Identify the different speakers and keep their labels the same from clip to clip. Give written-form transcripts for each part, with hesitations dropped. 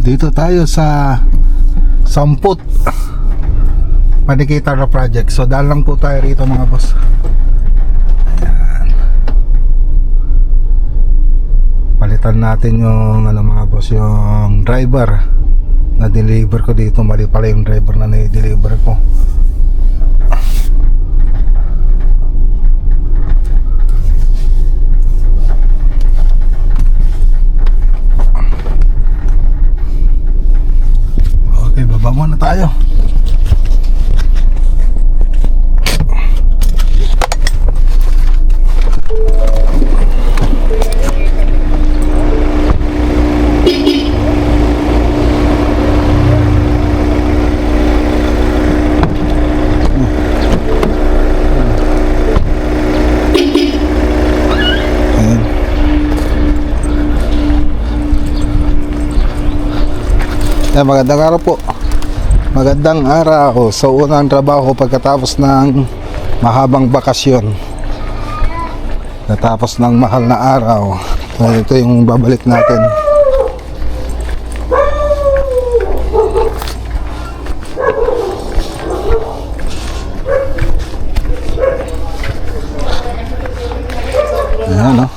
Speaker 1: Dito tayo sa Samput Panikitar na project. So dahil lang po tayo rito mga boss. Ayan. Palitan natin yung ano mga boss, yung driver na deliver ko dito. Mali pala yung driver na na-deliver ko. Okay, baba muna tayo. Magandang araw po. Magandang araw sa unang trabaho pagkatapos ng mahabang bakasyon. Natapos ng mahal na araw. So, ito yung babalik natin. Ayan, no?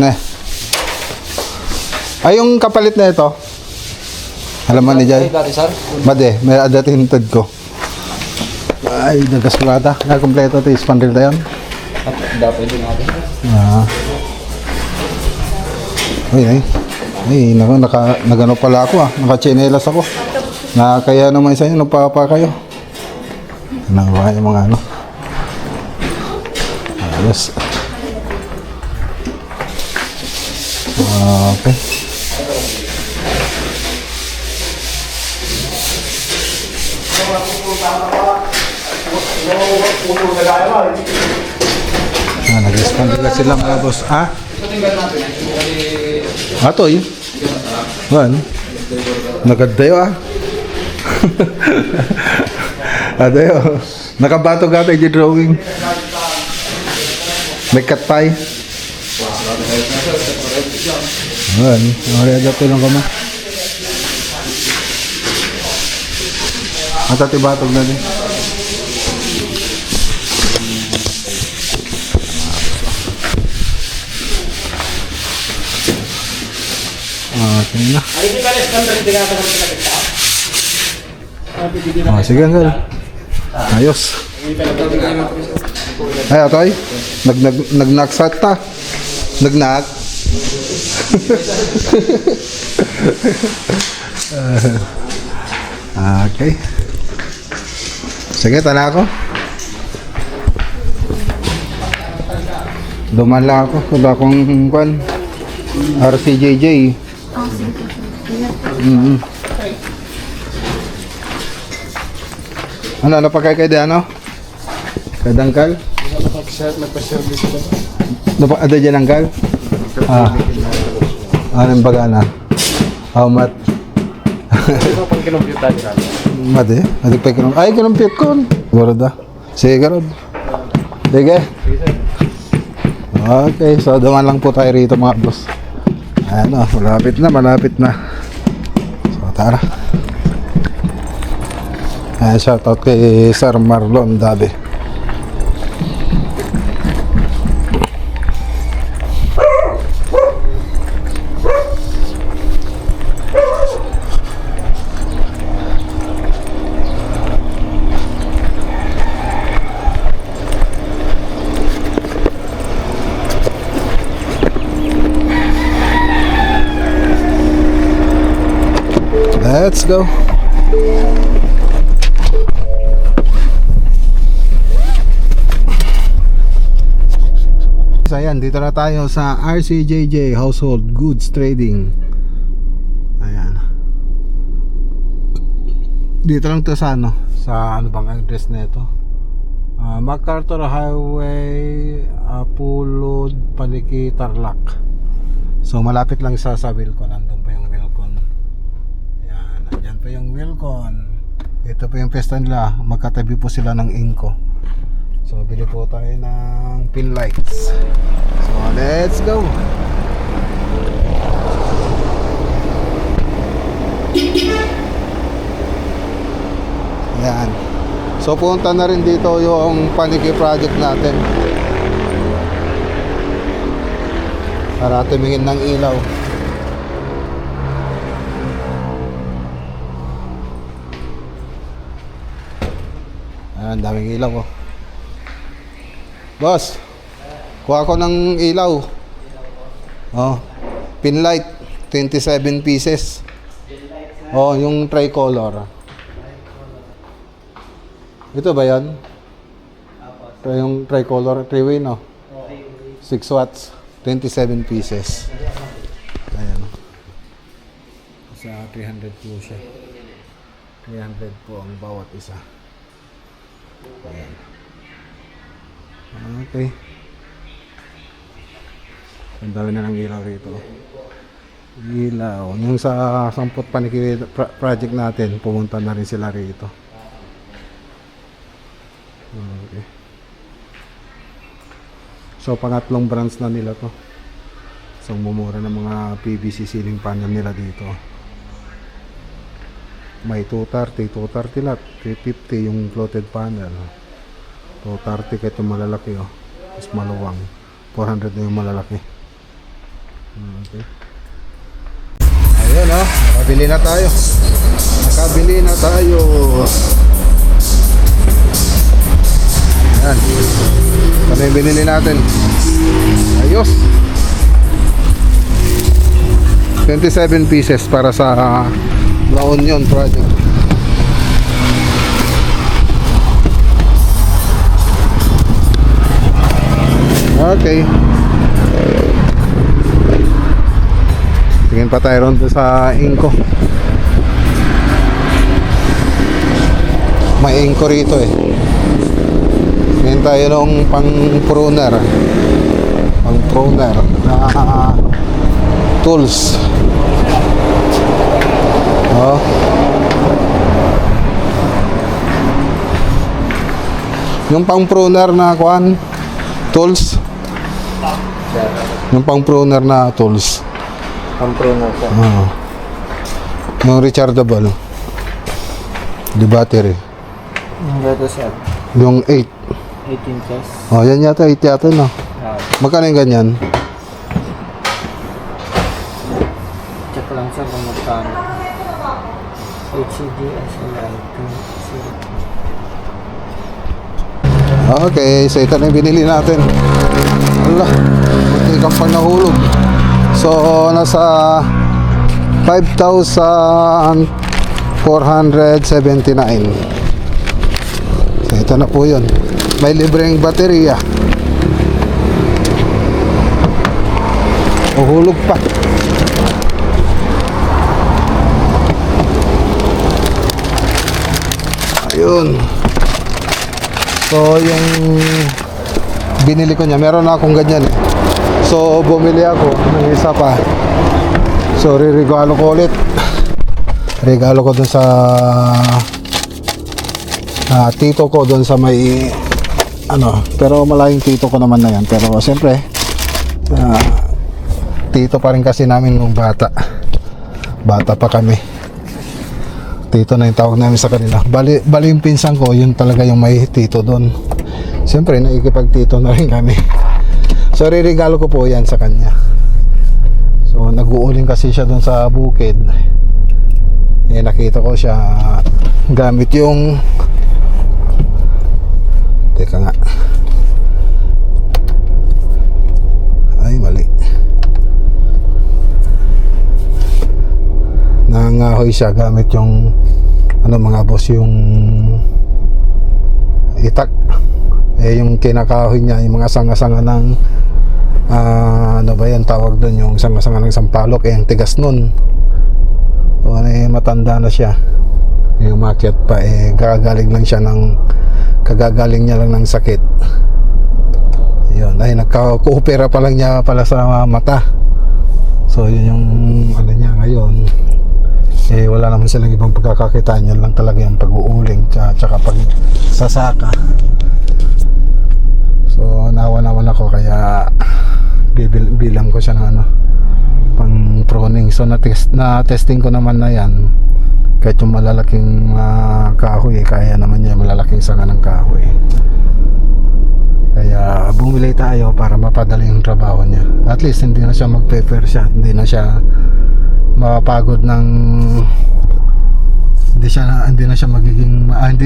Speaker 1: Ne. Ay, yung kapalit na ito. Alam mo ni Jay? Made, may adatintad ko. Ay, nagkasulata. Nakakompleto ito. Spandril tayo.
Speaker 2: Dapat din natin.
Speaker 1: Ay, nagano pala ako nakachinelas ako. Kaya naman isa nyo, nagpapa kayo. Nagawa yung mga ano. Ayos. Okay. Nag-stand nila sila mga boss. Atoy. Wan. Nagadayo Adayo. Nakabato gata yung drawing. May katpay. Wan. Nakariagapin lang kama. Matatibatog na din. Okay na. Sige Angel. Ayos. Ay atoy. Nagnaksat ta. Nagnak. Okay. Sige, tala ako. Duman lang ako. Wala akong kwan. RCJJ. Ano, napakay kay ano? Kay Dangkal?
Speaker 2: Nagpa-service ba?
Speaker 1: Ada dyan Dangkal? Anong baga na? How much?
Speaker 2: Ito pang kinumpute tayo natin.
Speaker 1: Mati? Mati pa kinumpute? Ay, kinumpute ko. Gorda. Sige, Garod. Sige. Okay, so duman lang po tayo rito mga boss. Ano, malapit na. So, tara. Shoutout kay Sir Marlon Dabe. Let's go. So ayan, dito na tayo sa RCJJ Household Goods Trading. Ayan. Dito lang to sa ano, sa ano bang address nito? MacArthur Highway, Apulod, Paniki, Tarlac. So malapit lang sa Wilcon. Nandun pa yung Wilcon. Ayan, andyan pa yung Wilcon. Ito pa yung pesta nila. Magkatabi po sila ng Inco. So bili po tayo ng pin lights. So let's go. Yan. So punta na rin dito yung paniki project natin. Para tumingin ng ilaw. Ayan, daming ilaw oh. Boss, kuha ko ng ilaw. Oh, pin light, 27 pieces. Oh, yung tricolor. Ito ba yan? Yung tricolor, 3-way no? 6 watts, 27 pieces. Ayan. Sa 300 po siya. 300 po ang bawat isa. Ayan. Okay. Ang dami na ng ilaw rito. Ilaw. Yung sa sampot paniki project natin, pumunta na rin sila rito. Okay. So pangatlong branch na nila to. So mumura ng mga PVC ceiling panel nila dito. May 230, 230 lahat. 350 yung floated panel. 230 kahit yung malalaki oh. Mas maluwang. 400 na yung malalaki. Okay. Ayun oh, nakabili na tayo. Nakabili na tayo. Ayan. Kami yung binili natin. Ayos. 27 pieces para sa La Union project. Okay. Tingin pa tayo ron sa Inco. May Inco rito eh. Tingin tayo nung pang pruner na tools. Oh. Yung pang pruner na kuan tools. Yung pang pruner na tools.
Speaker 2: Pang pruner po.
Speaker 1: Oh. Yung rechargeable. Di battery.
Speaker 2: Yung gato sir.
Speaker 1: Yung 8.
Speaker 2: 18 inches.
Speaker 1: Oh, yan yata 8 yata no. Magkano yung ganyan?
Speaker 2: Check lang sir kung magkano. HCD SLI 2.
Speaker 1: Okay, so ito na yung binili natin. Allah, hindi ka pa nahulog. So, nasa 5,479. So, ito na po yun. May libreng baterya. Uhulog pa. Ayun. So, yung binili ko niya, meron na akong ganyan eh. So, bumili ako ng isa pa. So, regalo ko ulit. Regalo ko dun sa tito ko dun sa may ano, pero malayong tito ko naman na yan. Pero siyempre, tito pa rin kasi namin nung bata. Bata pa kami. Tito na yung tawag namin sa kanila. Bali yung pinsan ko, yun talaga yung may tito doon. Siyempre, nakikipag-tito na rin kami. So, regalo ko po yan sa kanya. So, nag-uuling kasi siya doon sa bukid. Eh, nakita ko siya gamit yung... Teka nga. Ay, mali. Nangangahoy siya gamit yung... Ano mga boss, yung... itak. Eh, yung kinakahoy niya, yung mga sanga-sanga ng... ano ba yan tawag doon, yung sanga-sanga ng sampalok, eh, ang tigas nun. So, matanda na siya. Yung umakyat pa, kagagaling lang siya ng kagagaling niya lang ng sakit. Yun, ay nagka-coopera pa lang niya pala sa mata. So, yun yung ano niya ngayon. Wala naman silang ibang pagkakakitaan, yun lang talaga yung pag-uuling tsaka pag-sasaka. So, nawa naman ako, kaya bilang ko siya ng ano, pang pruning. So, na testing ko naman na yan. Kahit yung malalaking kahoy, kaya naman niya malalaking sanga ng kahoy. Kaya bumili tayo para mapadali yung trabaho niya. At least hindi na siya mag-paper siya, hindi na siya mapagod ng hindi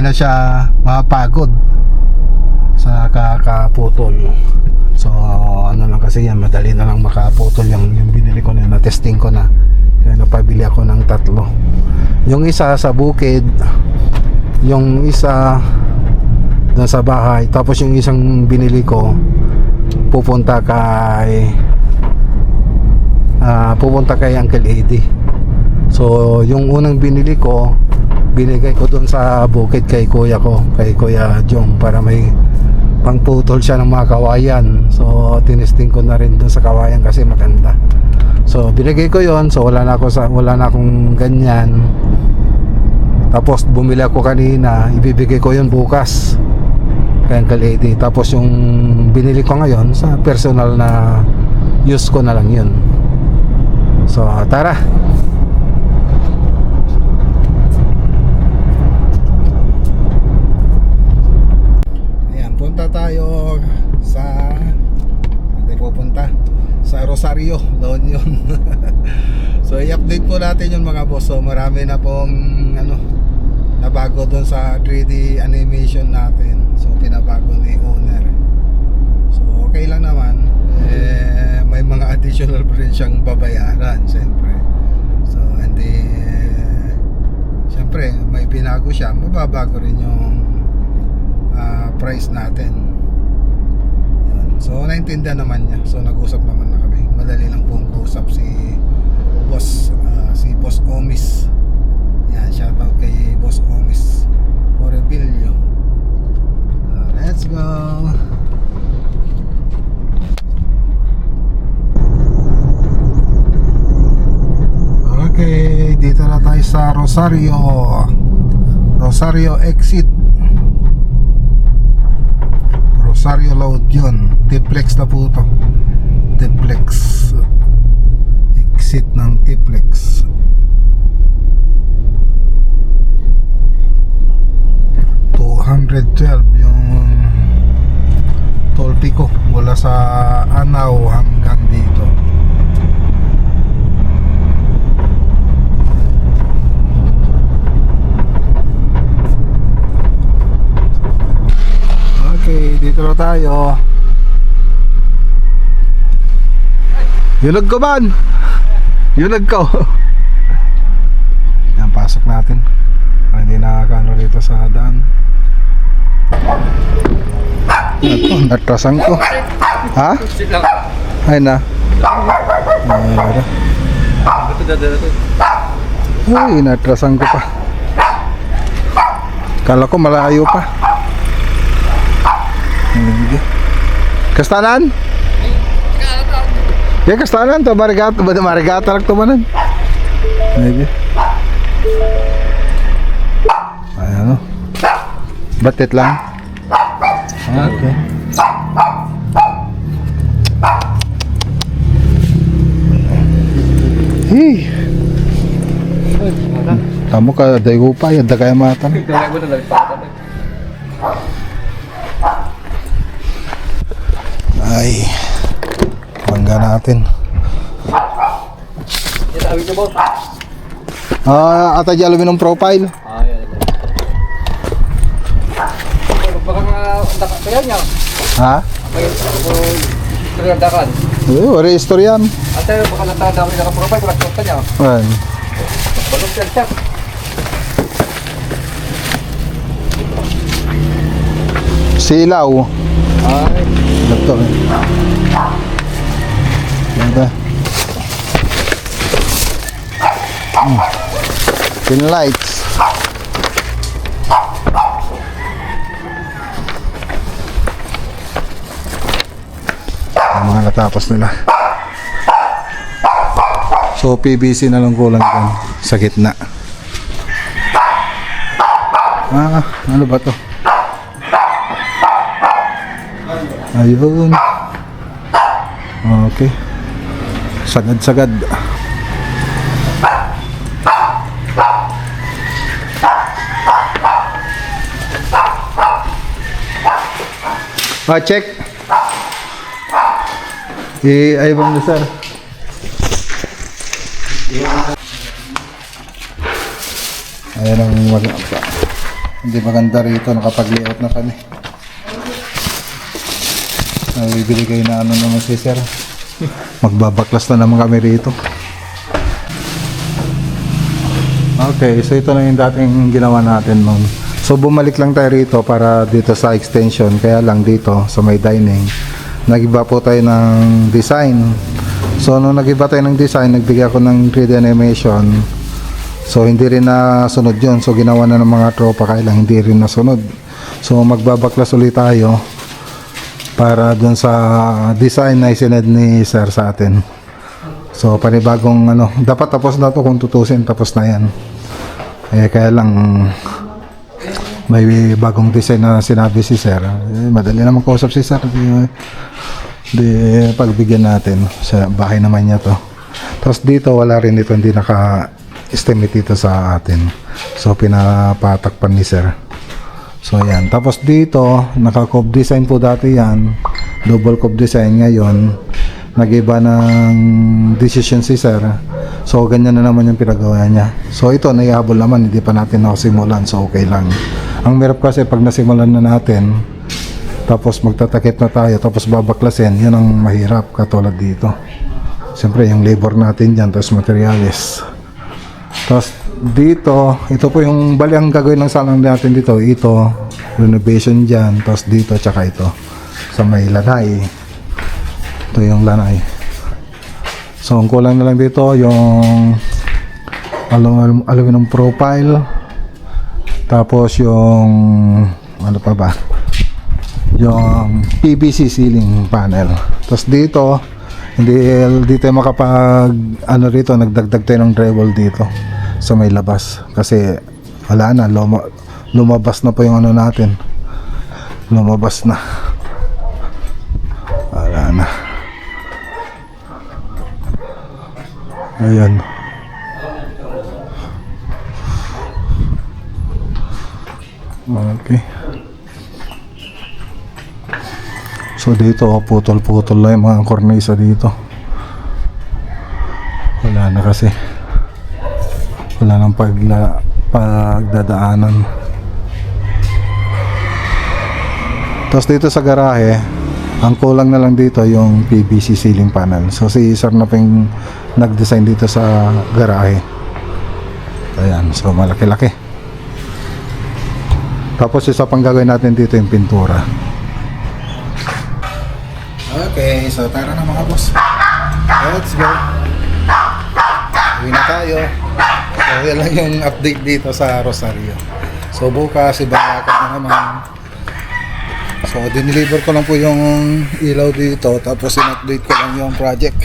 Speaker 1: na siya mapagod sa kakaputol. So ano lang kasi yan, madali na lang makaputol yung binili ko na testing ko na. Kaya napabili ako ng 3. Yung isa sa bukid, yung isa doon sa bahay, tapos yung isang binili ko pupunta kay Uncle Eddie. So yung unang binili ko, binigay ko doon sa bukid kay kuya Jong, para may pangputol siya ng mga kawayan. So tinesting ko na rin doon sa kawayan kasi maganda. So binigay ko yon. So wala na akong ganyan. Tapos bumili ako kanina, ibibigay ko yon bukas kay Uncle Eddie. Tapos yung binili ko ngayon sa personal na use ko na lang yun. So tara. Ayan, punta tayo sa Rosario, La Union. So i-update po natin yung mga boss. So marami na pong nabago doon sa 3D animation natin. So pinabago ni owner. So okay lang naman. May mga additional pa rin siyang babayaran, siyempre. So hindi, siyempre may binago siya, mababago rin yung price natin. Yun. So naintindihan naman niya. So nag-usap naman na kami. Madali lang pong usap si Boss Omis. Yan, shoutout kay Boss Omis Orebilio. Let's go. Okay, dito na tayo sa Rosario exit. Rosario Load yun. Tiplex na po to. Tiplex. Exit ng Tiplex. yung toll fee ko mula sa Anao hanggang dito. Okay, dito na tayo. Yunag ko man. Yunag ko. Yan, pasok natin. Hindi nakakano dito sa daan. Ito, natrasan ko. Ha? Ay na. Ay, natrasan ko pa. Kala ko malayo pa. Kastanan? Ya, kastanan to, marigata lang to manan. Ayan o. Batit lang. Okay. Hey. Kamu ka dayo pa, yada kaya mata. Ay, bangga natin. Ata di aluminum profile. Ha? Wala istoryan.
Speaker 3: Ate, baka natanda mo yung naka-profile, wala kota niya.
Speaker 1: Ayan.
Speaker 3: Balong yan siya.
Speaker 1: Silaw.
Speaker 3: Ay.
Speaker 1: Ito. Ganda. Pin lights. Mga natapos nila. So PVC na lang kulang dyan sa gitna. Ano ba to? Ayun. Okay. Sagad-sagad. Check. I-ibang na sir. Ayan ang hindi maganda rito, nakapag-layout na kami. Bibili kayo na ano naman si sir. Magbabaklas na naman kami rito. Okay, so ito na yung dating ginawa natin noon. So bumalik lang tayo rito para dito sa extension, kaya lang dito sa may dining nagiba po tayo ng design. So nung nagiba tayo ng design, nagbigay ako ng 3D animation. So hindi rin nasunod yun. So ginawa na ng mga tropa, kaya lang hindi rin nasunod. So magbabaklas ulit tayo para dun sa design na isined ni sir sa atin. So panibagong ano, dapat tapos na to kung tutusin, tapos na yan. Kaya lang may bagong design na sinabi si sir. Madali naman kausap si sir. Di pagbigyan natin sa bahay naman niya to. Tapos dito wala rin ito, hindi naka-estimate dito sa atin. So pinapatakpan ni sir. So yan. Tapos dito naka-cove design po dati yan. Double cove design. Ngayon nag-iba ng decision si sir. So ganyan na naman yung pinagawa niya. So ito naihabol naman, hindi pa natin nakasimulan. So okay lang. Ang merap kasi pag nasimulan na natin, tapos magtatakip na tayo, tapos babaklasin, yun ang mahirap katulad dito. Siyempre yung labor natin dyan, tapos materials. Tapos dito, ito po yung bali ang gagawin ng salang natin dito. Ito, renovation dyan, tapos dito, tsaka ito sa may lanay. Ito yung lanay. So ang kulang na lang dito yung aluminum profile, tapos yung ano pa ba, yung PVC ceiling panel. Tapos dito hindi tayo makapag ano rito, nagdagdag tayo ng drywall dito sa may labas kasi wala na, lumabas na po yung ano natin, lumabas na, wala na. Ayan. Okay. So dito putol-putol lang yung mga kornisa dito. Wala na kasi. Wala nang pagdadaanan. Tapos dito sa garahe, ang kulang na lang dito yung PVC ceiling panel. So si sir na pang nag-design dito sa garahe. Ayan, so malaki-laki. Tapos isa pang gagawin natin dito yung pintura. Okay, so tara na mga boss. Let's go. Uwi na tayo. So yan lang yung update dito sa Rosario. So bukas ibang lakad na naman. So dineliver ko lang po yung ilaw dito, tapos in-update ko lang yung project.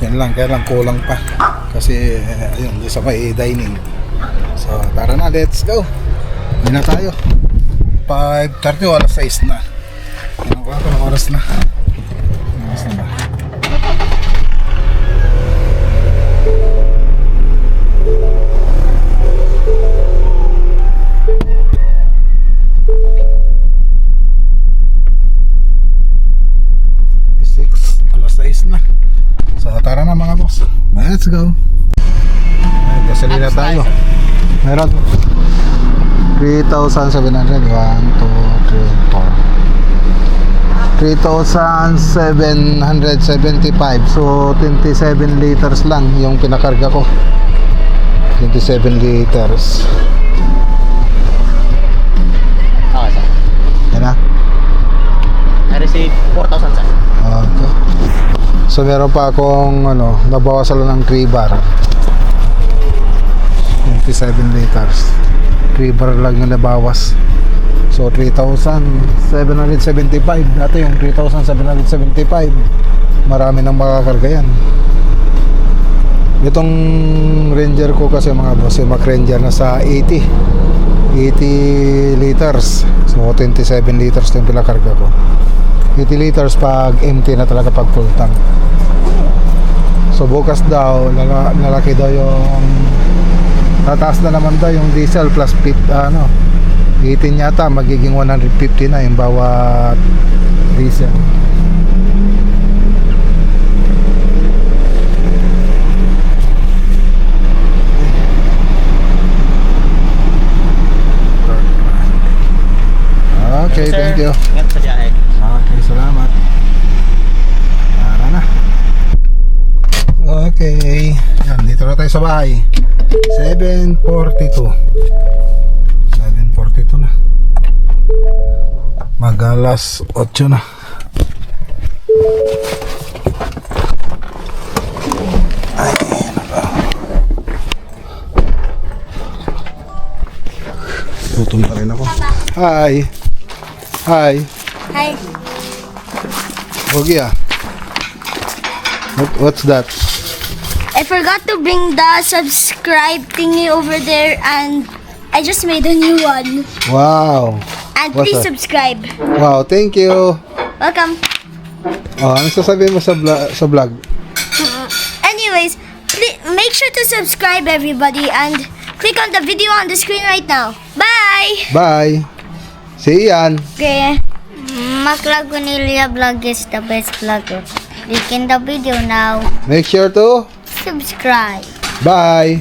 Speaker 1: Yan lang, kaya lang kulang pa. Kasi ayun, sa may dining. So tara na, let's go. Uwi na tayo. 5:30 o alas 6 na. Anong oras na? Oras na ba? Alas 6 na. So tara na mga boss. Let's go. Gasolina tayo. Meron 3,700. 1, 2, 3, 4. 3,775. So 27 liters lang yung pinakarga ko. 27 liters.
Speaker 2: Okay, sir.
Speaker 1: Yan na.
Speaker 2: I received 4,000, sir.
Speaker 1: Okay. So meron pa akong ano, nabawasan lang ng 3 bar. 27 liters. 3 bar lang yung nabawas. So 3,775. Dati yung 3,775. Marami nang makakarga yan. Itong Ranger ko kasi mga boss, yung Mac Ranger na sa 80 liters. So 27 liters yung pinakarga ko. 80 liters pag empty na talaga, pag full tank. So bukas daw lalaki daw yung tataas na naman daw yung diesel plus 18 yata, magiging 150 na yung bawat Diesel. Okay,
Speaker 2: Sir,
Speaker 1: thank you.
Speaker 2: Ingat sa biyahe.
Speaker 1: Okay, salamat. Tara na. Okay. Yan, dito na tayo sa bahay. 7:42. 7:42 na. Mag-alas 8 na. Ay, naka. Gutom pa rin ako. Hi. Hi.
Speaker 4: Hi.
Speaker 1: Bogia. What's that?
Speaker 4: I forgot to bring the subscribe thingy over there and I just made a new one.
Speaker 1: Wow.
Speaker 4: And
Speaker 1: What's
Speaker 4: please
Speaker 1: that?
Speaker 4: subscribe.
Speaker 1: Wow, thank you.
Speaker 4: Welcome.
Speaker 1: Oh, ano sasabihin mo sa vlog?
Speaker 4: Anyways, make sure to subscribe everybody and click on the video on the screen right now. Bye!
Speaker 1: Bye. Si Ian.
Speaker 4: Okay. Makla Gunelia vlog is the best vlogger. Click in the video now.
Speaker 1: Make sure to
Speaker 4: Subscribe.
Speaker 1: bye.